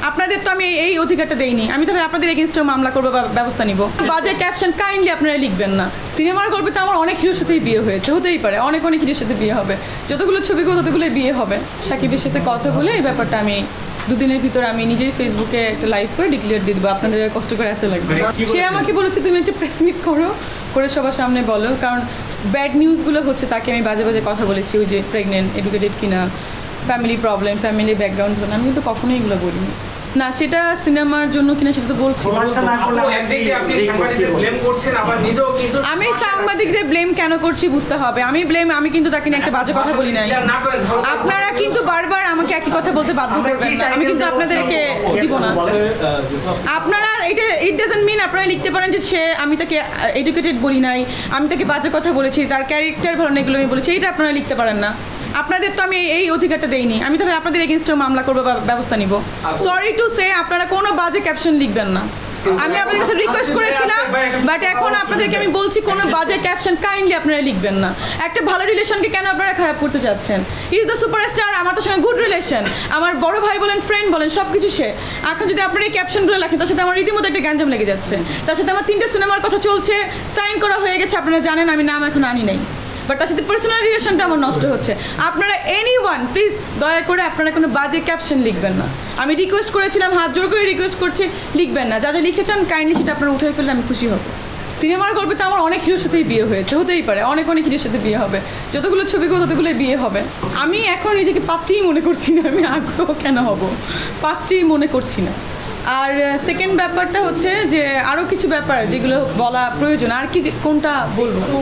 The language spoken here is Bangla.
আপনাদের তো আমি এই অধিকারটা দেইনি, আমি তাহলে আপনাদের এগেইনস্টে মামলা করবো বা ব্যবস্থা নিব। বাজে ক্যাপশন কাইন্ডলি আপনারা লিখবেন না। সিনেমার গল্পে তো আমার অনেক হিরোর সাথেই বিয়ে হয়েছে, হতেই পারে অনেক হিরোর সাথে বিয়ে হবে, যতগুলো ছবি করবো ততগুলোই বিয়ে হবে। সাকিবের সাথে কথা বলে এই ব্যাপারটা আমি দুদিনের ভিতর আমি নিজেই ফেসবুকে একটা লাইভ করে ডিক্লেয়ার দিয়ে দেবো, আপনাদের কষ্ট করে আসা লাগবে। সে আমাকে বলেছে তুমি একটা প্রেস মিট করে সবার সামনে বলো, কারণ ব্যাড নিউজগুলো হচ্ছে তাকে আমি বাজে বাজে কথা বলেছি, ওই যে প্রেগনেন্ট, এডুকেটেড কিনা, ফ্যামিলি প্রবলেম, ফ্যামিলি ব্যাকগ্রাউন্ড, আমি কিন্তু কখনোই এগুলো বলিনি। না, সেটা সিনেমার জন্য কিনা সেটা তো বলছি। আমি সাংবাদিকদের ব্লেম কেন করছি বুঝতে হবে। আমি কিন্তু তাকে নিয়ে একটা বাজে কথা বলি নাই। আপনারা কিন্তু বারবার আমাকে একই কথা বলতে বাধ্য করবেন না, আমি কিন্তু আপনাদেরকে দিব না। আপনারা এটা ইট ডাজন্ট মিন আপনারা লিখতে পারেন যে আমি তাকে এডুকেটেড বলি নাই, আমি তাকে বাজে কথা বলেছি, তার ক্যারেক্টার ভালো এগুলো আমি বলেছি, এটা আপনারা লিখতে পারেন না। আপনাদের তো আমি এই অধিকারটা দেইনি, আমি তাহলে আপনাদের এগেইনস্টে মামলা করবো বা ব্যবস্থা নিব। সরি টু সে আপনারা কোনো বাজে ক্যাপশন লিখবেন না। আমি আপনাদের কাছে রিকোয়েস্ট করেছিলাম, বাট এখন আপনাদেরকে আমি বলছি কোনো বাজে ক্যাপশন কাইন্ডলি আপনারা লিখবেন না। একটা ভালো রিলেশনকে কেন আপনারা খারাপ করতে চাচ্ছেন? ইজ দ্য সুপারস্টার, আমার তার সঙ্গে গুড রিলেশন, আমার বড় ভাই বলেন, ফ্রেন্ড বলেন, সব কিছু সে। এখন যদি আপনারা এই ক্যাপশনগুলো লেখেন, তার সাথে আমার রীতিমতো একটা গ্যাঞ্জাম লেগে যাচ্ছে। তার সাথে আমার 3টে সিনেমার কথা চলছে, সাইন করা হয়ে গেছে, আপনারা জানেন, আমি নাম এখন আনি নাই, বাট তার সাথে পার্সোনাল রিলেশনটা আমার নষ্ট হচ্ছে। আপনারা এনিওয়ান প্লিজ দয়া করে আপনারা কোনো বাজে ক্যাপশন লিখবেন না। আমি রিকোয়েস্ট করেছিলাম, হাত জোর করে রিকোয়েস্ট করছি, লিখবেন না। যা যা লিখেছেন কাইন্ডলি সেটা আপনারা উঠে ফেললে আমি খুশি হব। সিনেমার গল্পে তো আমার অনেক হিরোর সাথেই বিয়ে হয়েছে, হতেই পারে অনেক হিরোর সাথে বিয়ে হবে, যতগুলো ছবি করবো ততগুলোই বিয়ে হবে। আমি এখন নিজেকে পাত্রীই মনে করছি না, আমি আগ্রহ কেন হব, পাত্রীই মনে করছি না। আর সেকেন্ড ব্যাপারটা হচ্ছে যে আরও কিছু ব্যাপার যেগুলো বলা প্রয়োজন, আর কি কোনটা বলবো।